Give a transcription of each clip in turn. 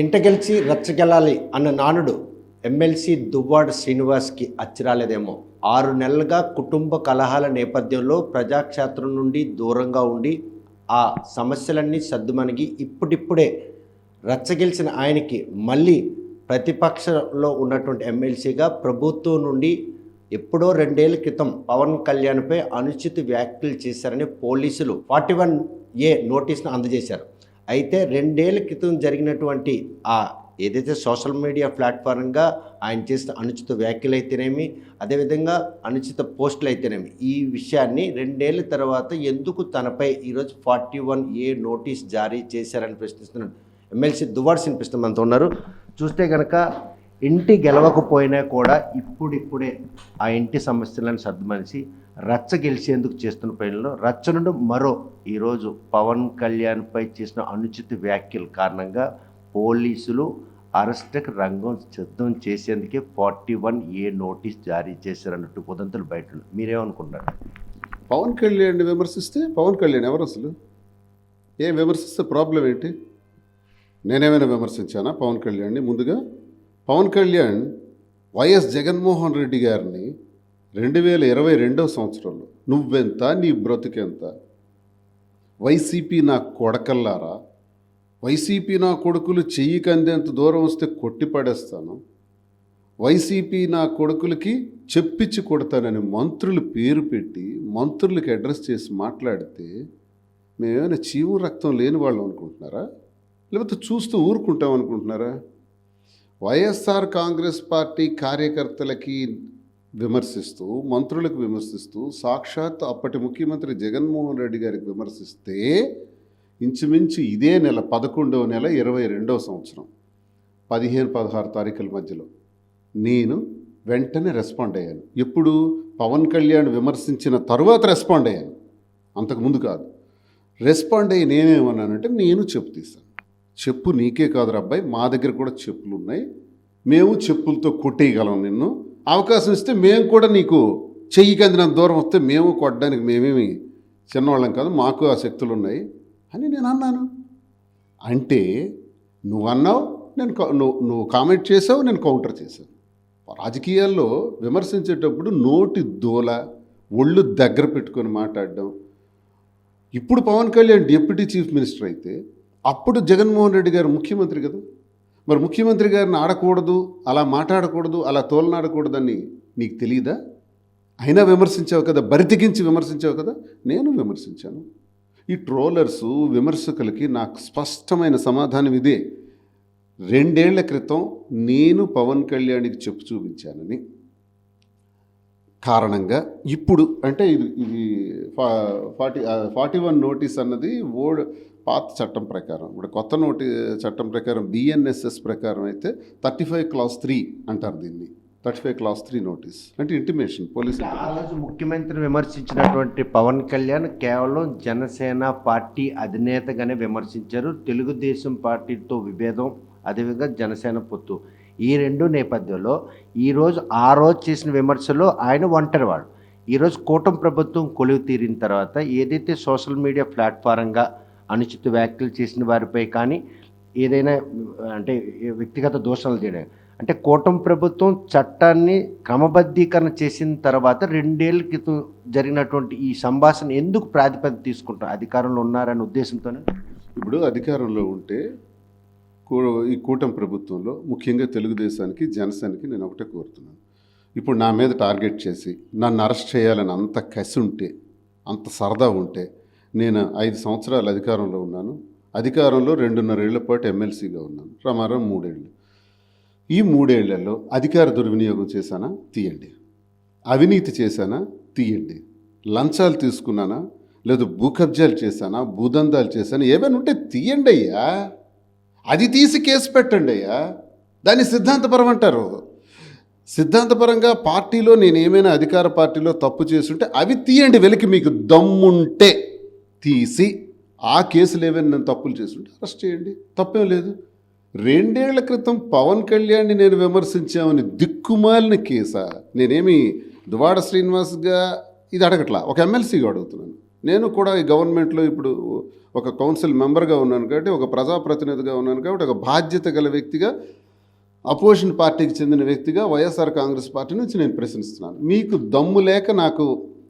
ఇంట గెలిచి రచ్చగెలాలి అన్న నానుడు ఎమ్మెల్సీ దువ్వాడ శ్రీనివాస్కి అచ్చిరాలేదేమో. 6 నెలలుగా కుటుంబ కలహాల నేపథ్యంలో ప్రజాక్షేత్రం నుండి దూరంగా ఉండి ఆ సమస్యలన్నీ సద్దుమణిగి ఇప్పుడిప్పుడే రచ్చగెలిచిన ఆయనకి మళ్ళీ ప్రతిపక్షంలో ఉన్నటువంటి ఎమ్మెల్సీగా ప్రభుత్వం నుండి ఎప్పుడో 2 ఏళ్ల క్రితం పవన్ కళ్యాణ్పై అనుచిత వ్యాఖ్యలు చేశారని పోలీసులు 41A నోటీస్ను అందజేశారు. అయితే 2 ఏళ్ల క్రితం జరిగినటువంటి ఏదైతే సోషల్ మీడియా ప్లాట్ఫారంగా ఆయన చేసిన అనుచిత వ్యాఖ్యలు అయితేనేమి, అదేవిధంగా అనుచిత పోస్టులు అయితేనేమి, ఈ విషయాన్ని 2 ఏళ్ల తర్వాత ఎందుకు తనపై ఈరోజు 41A నోటీస్ జారీ చేశారని ప్రశ్నిస్తున్నాడు ఎమ్మెల్సీ దువ్వాడ శ్రీనివాస్ మనతో ఉన్నారు. చూస్తే కనుక ఇంటి గెలవకపోయినా కూడా ఇప్పుడిప్పుడే ఆ ఇంటి సమస్యలను సర్దుమనిసి రచ్చ గెలిచేందుకు చేస్తున్న పనుల్లో రచ్చ నుండి ఈరోజు పవన్ కళ్యాణ్పై చేసిన అనుచిత వ్యాఖ్యల కారణంగా పోలీసులు అరెస్ట్కి రంగం సిద్ధం చేసేందుకే 41A నోటీస్ జారీ చేశారన్నట్టు ఉదంతులు బయట. మీరేమనుకుంటారు? పవన్ కళ్యాణ్ విమర్శిస్తే పవన్ కళ్యాణ్ ఎవరు అసలు? ఏం విమర్శిస్తే ప్రాబ్లం ఏంటి? నేనేమైనా విమర్శించానా పవన్ కళ్యాణ్ని? ముందుగా పవన్ కళ్యాణ్ వైఎస్ జగన్మోహన్ రెడ్డి గారిని 2022 సంవత్సరంలో నువ్వెంత, నీ బ్రతుకెంత, వైసీపీ నా కొడకల్లారా, వైసీపీ నా కొడుకులు చెయ్యి కందేంత దూరం వస్తే కొట్టి పడేస్తాను, వైసీపీ నా కొడుకులకి చెప్పించి కొడతానని మంత్రులు పేరు పెట్టి మంత్రులకి అడ్రస్ చేసి మాట్లాడితే మేమేమైనా చీము రక్తం లేని వాళ్ళు అనుకుంటున్నారా? లేకపోతే చూస్తూ ఊరుకుంటాం అనుకుంటున్నారా? వైఎస్ఆర్ కాంగ్రెస్ పార్టీ కార్యకర్తలకి విమర్శిస్తూ, మంత్రులకు విమర్శిస్తూ, సాక్షాత్ అప్పటి ముఖ్యమంత్రి జగన్మోహన్ రెడ్డి గారికి విమర్శిస్తే ఇంచుమించు ఇదే నెల 11వ నెల 22వ సంవత్సరం 15-16 తారీఖుల మధ్యలో నేను వెంటనే రెస్పాండ్ అయ్యాను. ఎప్పుడు? పవన్ కళ్యాణ్ విమర్శించిన తరువాత రెస్పాండ్ అయ్యాను, అంతకుముందు కాదు. రెస్పాండ్ అయ్యి నేనేమన్నానంటే, నేను చెప్పు తీశాను. చెప్పు నీకే కాదు అబ్బాయి, మా దగ్గర కూడా చెప్పులు ఉన్నాయి, మేము చెప్పులతో కొట్టేయగలం, నిన్ను అవకాశం ఇస్తే మేము కూడా నీకు చెయ్యి కందినంత దూరం వస్తే మేము కొట్టడానికి మేమేమి చిన్నవాళ్ళం కాదు, మాకు ఆ శక్తులు ఉన్నాయి అని నేను అన్నాను. అంటే నువ్వు అన్నావు, నువ్వు కామెంట్ చేసావు, నేను కౌంటర్ చేశాను. రాజకీయాల్లో విమర్శించేటప్పుడు నోటి దూల, ఒళ్ళు దగ్గర పెట్టుకొని మాట్లాడడం. ఇప్పుడు Pawan Kalyan deputy chief minister అయితే అప్పుడు జగన్మోహన్ రెడ్డి గారు ముఖ్యమంత్రి కదా. మరి ముఖ్యమంత్రి గారిని ఆడకూడదు, అలా మాట్లాడకూడదు, అలా తోలనాడకూడదని నీకు తెలియదా? అయినా విమర్శించావు కదా, బరితెగించి విమర్శించావు కదా. నేను విమర్శించాను. ఈ ట్రోలర్సు, విమర్శకులకి నాకు స్పష్టమైన సమాధానం ఇదే. 2 ఏళ్ల క్రితం నేను పవన్ కళ్యాణ్కి చెప్పు చూపించానని కారణంగా ఇప్పుడు అంటే ఇది 41 నోటీస్ అన్నది పాత చట్టం ప్రకారం. ఇప్పుడు కొత్త చట్టం ప్రకారం BNSS ప్రకారం అయితే 35 Clause 3 అంటారు దీన్ని. 35 Clause 3 నోటీస్ అంటే ఇంటిమేషన్ పోలీసు. ముఖ్యమంత్రి విమర్శించినటువంటి పవన్ కళ్యాణ్ కేవలం జనసేన పార్టీ అధినేతగానే విమర్శించారు. తెలుగుదేశం పార్టీతో విభేదం, అదేవిధంగా జనసేన పొత్తు, ఈ 2 నేపథ్యంలో ఈరోజు ఆ రోజు చేసిన విమర్శలో ఆయన ఒంటరివాడు. ఈరోజు కూటమి ప్రభుత్వం కొలువు తీరిన తర్వాత ఏదైతే సోషల్ మీడియా ప్లాట్ఫారంగా అనుచిత వ్యాఖ్యలు చేసిన వారిపై కానీ ఏదైనా అంటే వ్యక్తిగత దోషాలు చేయడం, అంటే కూటమి ప్రభుత్వం చట్టాన్ని క్రమబద్ధీకరణ చేసిన తర్వాత 2 ఏళ్ల క్రితం జరిగినటువంటి ఈ సంభాషణ ఎందుకు ప్రాతిపదిక తీసుకుంటారు? అధికారంలో ఉన్నారనే ఉద్దేశంతోనే. ఇప్పుడు అధికారంలో ఉంటే ఈ కూటమి ప్రభుత్వంలో ముఖ్యంగా తెలుగుదేశానికి, జనసేనకి నేను ఒకటే కోరుతున్నాను. ఇప్పుడు నా మీద టార్గెట్ చేసి నన్ను అరెస్ట్ చేయాలని అంత కసి ఉంటే, అంత సరదా ఉంటే, నేను 5 సంవత్సరాలు అధికారంలో ఉన్నాను. అధికారంలో 2.5 ఏళ్ల పాటు ఎమ్మెల్సీగా ఉన్నాను. ప్రమారం 3 ఏళ్ళు. ఈ 3 ఏళ్లలో అధికార దుర్వినియోగం చేశానా? తీయండి. అవినీతి చేశానా? తీయండి. లంచాలు తీసుకున్నానా? లేదు భూ కబ్జాలు చేశానా? భూదందాలు చేశానా? ఏమైనా ఉంటే తీయండి అయ్యా. అది తీసి కేసు పెట్టండి అయ్యా. దాన్ని సిద్ధాంతపరం అంటారు. సిద్ధాంతపరంగా పార్టీలో నేను ఏమైనా అధికార పార్టీలో తప్పు చేస్తుంటే అవి తీయండి, వెలికి మీకు దమ్ముంటే తీసి ఆ కేసులు ఏమైనా నేను తప్పులు చేస్తుంటే అరెస్ట్ చేయండి, తప్పేం లేదు. 2 ఏళ్ల క్రితం పవన్ కళ్యాణ్ని నేను విమర్శించామని దిక్కుమాలిన కేసా? నేనేమి దువ్వాడ శ్రీనివాస్గా ఇది అడగట్లా, ఒక ఎమ్మెల్సీగా అడుగుతున్నాను. నేను కూడా ఈ గవర్నమెంట్లో ఇప్పుడు ఒక కౌన్సిల్ మెంబర్గా ఉన్నాను కాబట్టి, ఒక ప్రజాప్రతినిధిగా ఉన్నాను కాబట్టి, ఒక బాధ్యత గల వ్యక్తిగా, అపోజిషన్ పార్టీకి చెందిన వ్యక్తిగా వైఎస్ఆర్ కాంగ్రెస్ పార్టీ నుంచి నేను ప్రశ్నిస్తున్నాను. మీకు దమ్ము లేక నాకు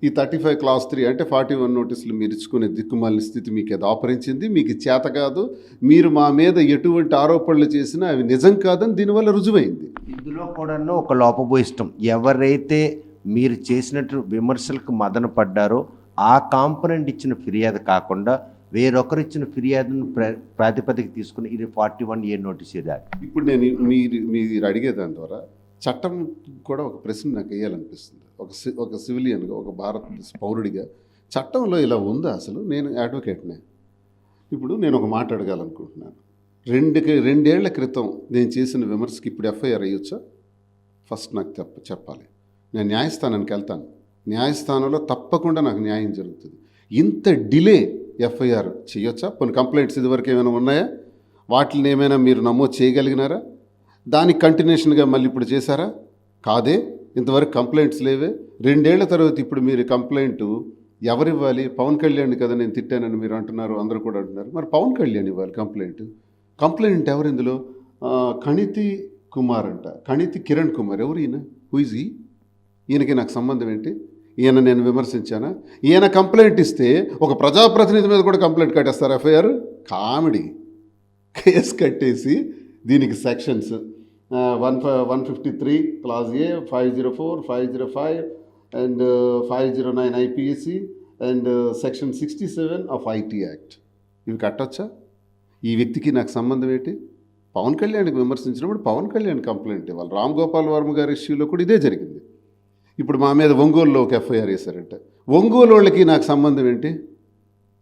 ఈ 35 క్లాస్ 3 అంటే 41 నోటీసులు మీరు ఇచ్చుకునే దిక్కుమాలిన స్థితి మీకు ఏదో ఆపరించింది, మీకు చేత కాదు, మీరు మా మీద ఎటువంటి ఆరోపణలు చేసినా అవి నిజం కాదని దీనివల్ల రుజువైంది. ఇందులో కూడా ఒక లోపభూయిష్టం, ఎవరైతే మీరు చేసినట్టు విమర్శలకు మదన పడ్డారో ఆ కాంపొనెంట్ ఇచ్చిన ఫిర్యాదు కాకుండా వేరొకరు ఇచ్చిన ఫిర్యాదును ప్రాతిపదిక తీసుకుని ఇది 41A నోటీస్ ఇవ్వాలి. ఇప్పుడు నేను మీరు అడిగేదాని ద్వారా చట్టం కూడా ఒక ప్రశ్న నాకు వేయాలనిపిస్తుంది. ఒక సివిలియన్గా, ఒక భారతదేశ పౌరుడిగా చట్టంలో ఇలా ఉందా అసలు? నేను అడ్వకేట్నే. ఇప్పుడు నేను ఒక మాట అడగాలనుకుంటున్నాను. 2 ఏళ్ల క్రితం నేను చేసిన విమర్శకి ఇప్పుడు ఎఫ్ఐఆర్ అయ్యొచ్చా? ఫస్ట్ నాకు చెప్పాలి. నేను న్యాయస్థానానికి వెళ్తాను, న్యాయస్థానంలో తప్పకుండా నాకు న్యాయం జరుగుతుంది. ఇంత డిలే ఎఫ్ఐఆర్ చేయొచ్చా? కొన్ని కంప్లైంట్స్ ఇదివరకు ఏమైనా ఉన్నాయా? వాటిని ఏమైనా మీరు నమోదు చేయగలిగినారా? దానికి కంటిన్యూషన్గా మళ్ళీ ఇప్పుడు చేశారా? కాదే, ఇంతవరకు కంప్లైంట్స్ లేవే. 2 ఏళ్ల తర్వాత ఇప్పుడు మీరు కంప్లైంట్ ఎవరివ్వాలి? పవన్ కళ్యాణ్ కదా నేను తిట్టానని మీరు అంటున్నారు, అందరూ కూడా అంటున్నారు. మరి పవన్ కళ్యాణ్ ఇవ్వాలి కంప్లైంట్ ఎవరు ఇందులో? కణితి కుమార్ అంట, కణితి కిరణ్ కుమార్. ఎవరు ఈయన? హూ ఇస్ ఈ? ఈయనకి నాకు సంబంధం ఏంటి? ఈయన నేను విమర్శించానా? ఈయన కంప్లైంట్ ఇస్తే ఒక ప్రజాప్రతినిధి మీద కూడా కంప్లైంట్ కట్టేస్తారు, ఎఫ్ఐఆర్. కామెడీ. కేసు కట్టేసి దీనికి sections 153 class A, 504, 505 and 509 IPC and section 67 of IT act. ఇవి కట్టొచ్చా? ఈ వ్యక్తికి నాకు సంబంధం ఏంటి? పవన్ కళ్యాణ్కి విమర్శించినప్పుడు పవన్ కళ్యాణ్ కంప్లైంట్ ఇవ్వాలి. రామ్ గోపాల్ వర్మ గారి ఇష్యూలో కూడా ఇదే జరిగింది. ఇప్పుడు మా మీద ఒంగోలులో ఒక ఎఫ్ఐఆర్ వేశారంట. ఒంగోలు వాళ్ళకి నాకు సంబంధం ఏంటి?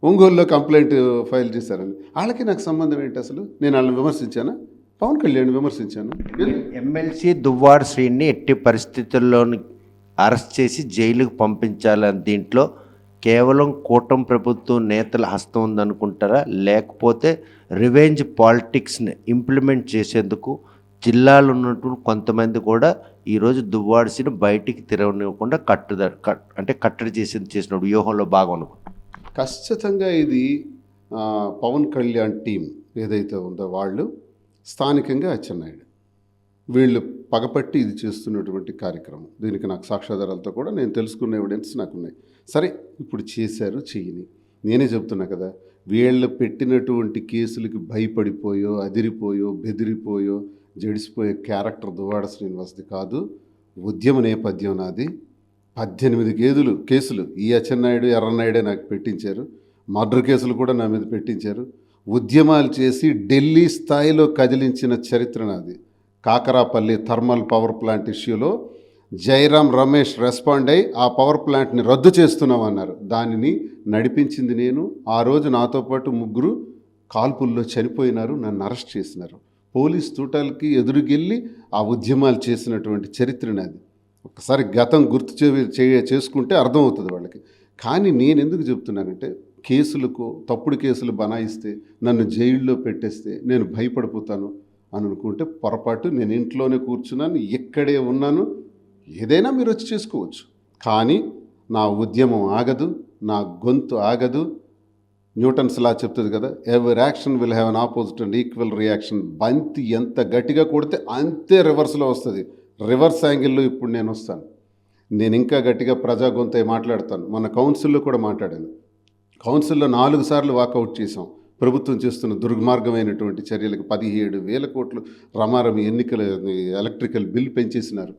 ఒంగోలులో కంప్లైంట్ ఫైల్ చేశారని వాళ్ళకి నాకు సంబంధం ఏంటి అసలు? నేను వాళ్ళని విమర్శించానా? పవన్ కళ్యాణ్ విమర్శించాను. ఎమ్మెల్సీ దువ్వాడ శ్రీని ఎట్టి పరిస్థితుల్లోని అరెస్ట్ చేసి జైలుకు పంపించాలని దీంట్లో కేవలం కూటమి ప్రభుత్వం నేతల హస్తం ఉందనుకుంటారా, లేకపోతే రివెంజ్ పాలిటిక్స్ని ఇంప్లిమెంట్ చేసేందుకు జిల్లాలో ఉన్నటువంటి కొంతమంది కూడా ఈరోజు దువ్వాడసిని బయటికి తిరగనివ్వకుండా కట్టడి చేసిన వ్యూహంలో భాగం అనుకుంటారు? ఖచ్చితంగా ఇది పవన్ కళ్యాణ్ టీం ఏదైతే ఉందో వాళ్ళు స్థానికంగా అచ్చెన్నాయుడు వీళ్ళు పగపట్టి ఇది చేస్తున్నటువంటి కార్యక్రమం. దీనికి నాకు సాక్ష్యాధారాలతో కూడా నేను తెలుసుకున్న ఎవిడెన్స్ నాకున్నాయి. సరే, ఇప్పుడు చేశారు, చెయ్యని. నేనే చెప్తున్నా కదా, వీళ్ళు పెట్టినటువంటి కేసులకి భయపడిపోయో, అదిరిపోయో, బెదిరిపోయో, జడిసిపోయే క్యారెక్టర్ దువ్వాడ శ్రీనివాస్ది కాదు. ఉద్యమ నేపథ్యం నాది. 18 కేసులు ఈ అచ్చెన్నాయుడు, ఎర్రన్నాయుడే నాకు పెట్టించారు. మర్డర్ కేసులు కూడా నా మీద పెట్టించారు. ఉద్యమాలు చేసి ఢిల్లీ స్థాయిలో కదిలించిన చరిత్ర నాది. కాకరాపల్లి థర్మల్ పవర్ ప్లాంట్ ఇష్యూలో జైరాం రమేష్ రెస్పాండ్ అయ్యి ఆ పవర్ ప్లాంట్ని రద్దు చేస్తున్నామన్నారు. దానిని నడిపించింది నేను. ఆ రోజు నాతో పాటు 3 కాల్పుల్లో చనిపోయినారు, నన్ను అరెస్ట్ చేసినారు. పోలీస్ తూటాలకి ఎదురుగెళ్ళి ఆ ఉద్యమాలు చేసినటువంటి చరిత్ర నాది. ఒకసారి గతం గుర్తు చేసుకుంటే అర్థమవుతుంది వాళ్ళకి. కానీ నేను ఎందుకు చెప్తున్నానంటే, కేసులకు తప్పుడు కేసులు బనాయిస్తే, నన్ను జైల్లో పెట్టేస్తే నేను భయపడిపోతాను అని అనుకుంటే పొరపాటు. నేను ఇంట్లోనే కూర్చున్నాను, ఇక్కడే ఉన్నాను, ఏదైనా మీరు వచ్చి చేసుకోవచ్చు. కానీ నా ఉద్యమం ఆగదు, నా గొంతు ఆగదు. న్యూటన్స్ లా చెప్తుంది కదా, ఎవరి action will have an opposite and equal reaction. బంతి ఎంత గట్టిగా కొడితే అంతే రివర్స్లో వస్తుంది. రివర్స్ యాంగిల్లో ఇప్పుడు నేను వస్తాను. నేను ఇంకా గట్టిగా ప్రజా గొంతై మాట్లాడతాను. మన కౌన్సిల్లో కూడా మాట్లాడాను. కౌన్సిల్లో 4 సార్లు వాకౌట్ చేశాం. ప్రభుత్వం చేస్తున్న దుర్మార్గమైనటువంటి చర్యలకు 17,000 కోట్లు రమారమి ఎన్నికల ఎలక్ట్రికల్ బిల్ పెంచేసినారు.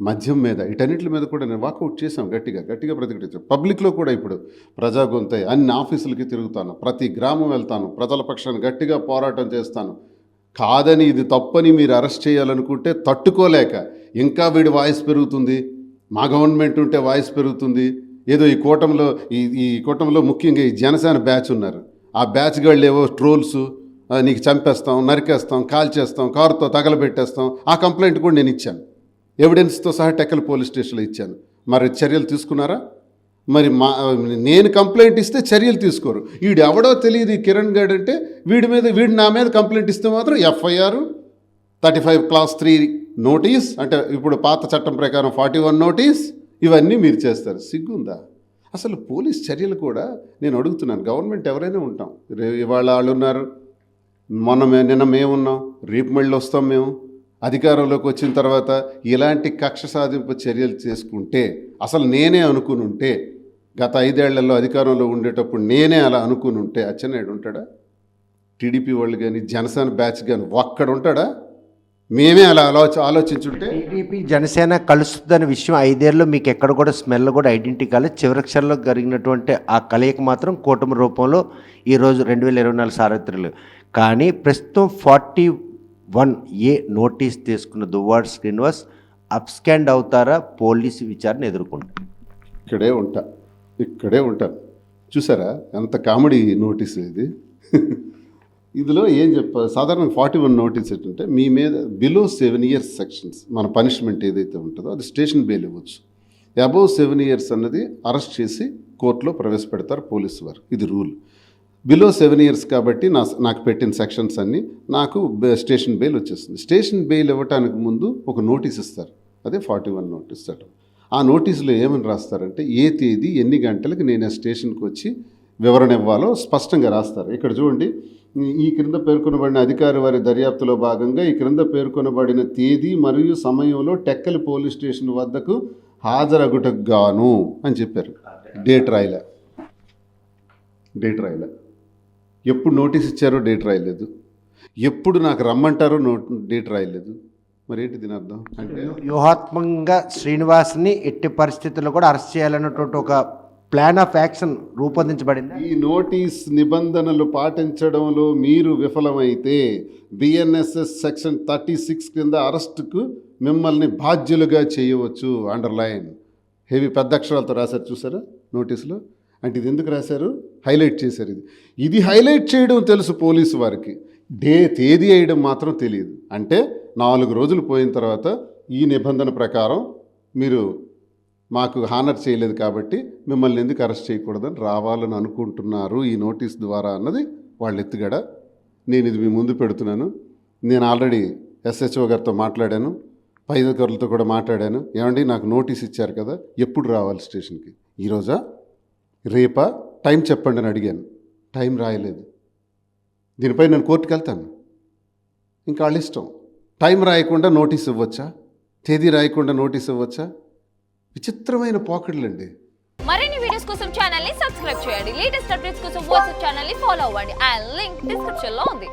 మద్యం మీద, వీటన్నిటి మీద కూడా నేను వాకౌట్ చేశాం. గట్టిగా ప్రతిఘటించాం. పబ్లిక్లో కూడా ఇప్పుడు ప్రజా గొంతై అన్ని ఆఫీసులకి తిరుగుతాను, ప్రతి గ్రామం వెళ్తాను, ప్రజల పక్షాన్ని గట్టిగా పోరాటం చేస్తాను. కాదని, ఇది తప్పని మీరు అరెస్ట్ చేయాలనుకుంటే తట్టుకోలేక ఇంకా వీడి వాయిస్ పెరుగుతుంది, మా గవర్నమెంట్ ఉంటే వాయిస్ పెరుగుతుంది. ఏదో ఈ కూటమిలో ముఖ్యంగా ఈ జనసేన బ్యాచ్ ఉన్నారు. ఆ బ్యాచ్ గాళ్ళు ఏవో ట్రోల్స్, నీకు చంపేస్తాం, నరికేస్తాం, కాల్చేస్తాం, కారుతో తగలబెట్టేస్తాం. ఆ కంప్లైంట్ కూడా నేను ఇచ్చాను, ఎవిడెన్స్తో సహా టెక్కల్ పోలీస్ స్టేషన్లో ఇచ్చాను. మరి చర్యలు తీసుకున్నారా? మరి నేను కంప్లైంట్ ఇస్తే చర్యలు తీసుకోరు. వీడు ఎవడో తెలియదు ఈ కిరణ్ గారు అంటే, వీడు నా మీద కంప్లైంట్ ఇస్తే మాత్రం ఎఫ్ఐఆర్, 35 క్లాస్ 3 నోటీస్, అంటే ఇప్పుడు పాత చట్టం ప్రకారం 41 నోటీస్, ఇవన్నీ మీరు చేస్తారు. సిగ్గుందా? అసలు పోలీస్ చర్యలు కూడా నేను అడుగుతున్నాను, గవర్నమెంట్ ఎవరైనా ఉంటాం, ఇవాళ వాళ్ళు ఉన్నారు, నిన్న మేమున్నాం, రేపు మళ్ళీ వస్తాం మేము. అధికారంలోకి వచ్చిన తర్వాత ఇలాంటి కక్ష సాధింపు చర్యలు చేసుకుంటే, అసలు నేనే అనుకుని ఉంటే, గత 5 ఏళ్లలో అధికారంలో ఉండేటప్పుడు నేనే అలా అనుకుని ఉంటే అచ్చెన్నాయుడు ఉంటాడా? టీడీపీ వాళ్ళు కానీ జనసేన బ్యాచ్ కానీ ఒక్కడ ఉంటాడా? మేమే అలా ఆలోచించుంటే. టీడీపీ జనసేన కలుస్తుందనే విషయం 5 ఏళ్ళలో మీకు ఎక్కడ కూడా స్మెల్ కూడా ఐడెంటిటీ కాలేదు. చివరి క్షణంలో జరిగినటువంటి ఆ కలయిక మాత్రం కూటమి రూపంలో ఈరోజు 2024 సార్వత్రికలు. కానీ ప్రస్తుతం 41A నోటీస్ తీసుకున్న దువ్వాడ శ్రీనివాస్ అబ్స్కాండ్ అవుతారా, పోలీసు విచారణ ఎదుర్కొంటారు? ఇక్కడే ఉంటాను. చూసారా ఎంత కామెడీ నోటీస్ ఇది. ఇందులో ఏం చెప్పాలి, సాధారణ 41 నోటీస్ ఏంటంటే, మీ మీద బిలో 7 years సెక్షన్స్ మన పనిష్మెంట్ ఏదైతే ఉంటుందో అది స్టేషన్ బెయిల్ ఇవ్వచ్చు. అబోవ్ 7 years అన్నది అరెస్ట్ చేసి కోర్టులో ప్రవేశపెడతారు పోలీసు వారు, ఇది రూల్. బిలో 7 years కాబట్టి నాకు పెట్టిన సెక్షన్స్ అన్నీ నాకు స్టేషన్ బెయిల్ వచ్చేస్తుంది. స్టేషన్ బెయిల్ ఇవ్వటానికి ముందు ఒక నోటీస్ ఇస్తారు, అదే 41 నోటీస్ అట. ఆ నోటీసులో ఏమని రాస్తారంటే, ఏ తేదీ ఎన్ని గంటలకు నేను ఆ స్టేషన్కి వచ్చి వివరణ ఇవ్వాలో స్పష్టంగా రాస్తారు. ఇక్కడ చూడండి, ఈ క్రింద పేర్కొనబడిన అధికారి వారి దర్యాప్తులో భాగంగా ఈ క్రింద పేర్కొనబడిన తేదీ మరియు సమయంలో టెక్కలి పోలీస్ స్టేషన్ వద్దకు హాజరగుటకు గాను అని చెప్పారు. డేట్ రాయలే. ఎప్పుడు నోటీస్ ఇచ్చారో డేట్ రాయలేదు, ఎప్పుడు నాకు రమ్మంటారో డేట్ రాయలేదు. మరి ఏంటి దీని అర్థం? అంటే వ్యూహాత్మకంగా శ్రీనివాస్ని ఎట్టి పరిస్థితుల్లో కూడా అరెస్ట్ చేయాలన్నటువంటి ఒక ప్లాన్ ఆఫ్ యాక్షన్ రూపొందించబడింది. ఈ నోటీస్ నిబంధనలు పాటించడంలో మీరు విఫలమైతే బిఎన్ఎస్ఎస్ సెక్షన్ 36 కింద అరెస్టుకు మిమ్మల్ని బాధ్యులుగా చేయవచ్చు. అండర్లైన్ హెవీ పెద్ద అక్షరాలతో రాశారు, చూసారా నోటీసులో. అంటే ఇది ఎందుకు రాశారు? హైలైట్ చేశారు. ఇది హైలైట్ చేయడం తెలుసు పోలీసు వారికి, తేదీ వేయడం మాత్రం తెలియదు. అంటే 4 రోజులు పోయిన తర్వాత ఈ నిబంధన ప్రకారం మీరు మాకు హానర్ చేయలేదు కాబట్టి మిమ్మల్ని ఎందుకు అరెస్ట్ చేయకూడదని రావాలని అనుకుంటున్నారు ఈ నోటీస్ ద్వారా అన్నది వాళ్ళ ఎత్తుగడ. నేను ఇది మీ ముందు పెడుతున్నాను. నేను ఆల్రెడీ ఎస్హెచ్ఓ గారితో మాట్లాడాను, పై అధికారులతో కూడా మాట్లాడాను. ఏమండి నాకు నోటీస్ ఇచ్చారు కదా, ఎప్పుడు రావాలి స్టేషన్కి, ఈరోజా రేపా, టైం చెప్పండి అని అడిగాను. టైం రాయలేదు. దీనిపై నేను కోర్టుకు వెళ్తాను, ఇంకా వాళ్ళ ఇష్టం. టైం రాయకుండా నోటీస్ ఇవ్వచ్చా, తేదీ రాయకుండా నోటీస్ ఇవ్వచ్చా? విచిత్రమైన పాకెట్లండి. మరిన్ని వీడియోస్ కోసం ఛానల్ ని సబ్స్క్రైబ్ చేయండి. లేటెస్ట్ అప్డేట్స్ కోసం వాట్సాప్ ఛానల్ ని ఫాలో అవ్వండి. ఆ లింక్ డిస్క్రిప్షన్ లో ఉంది.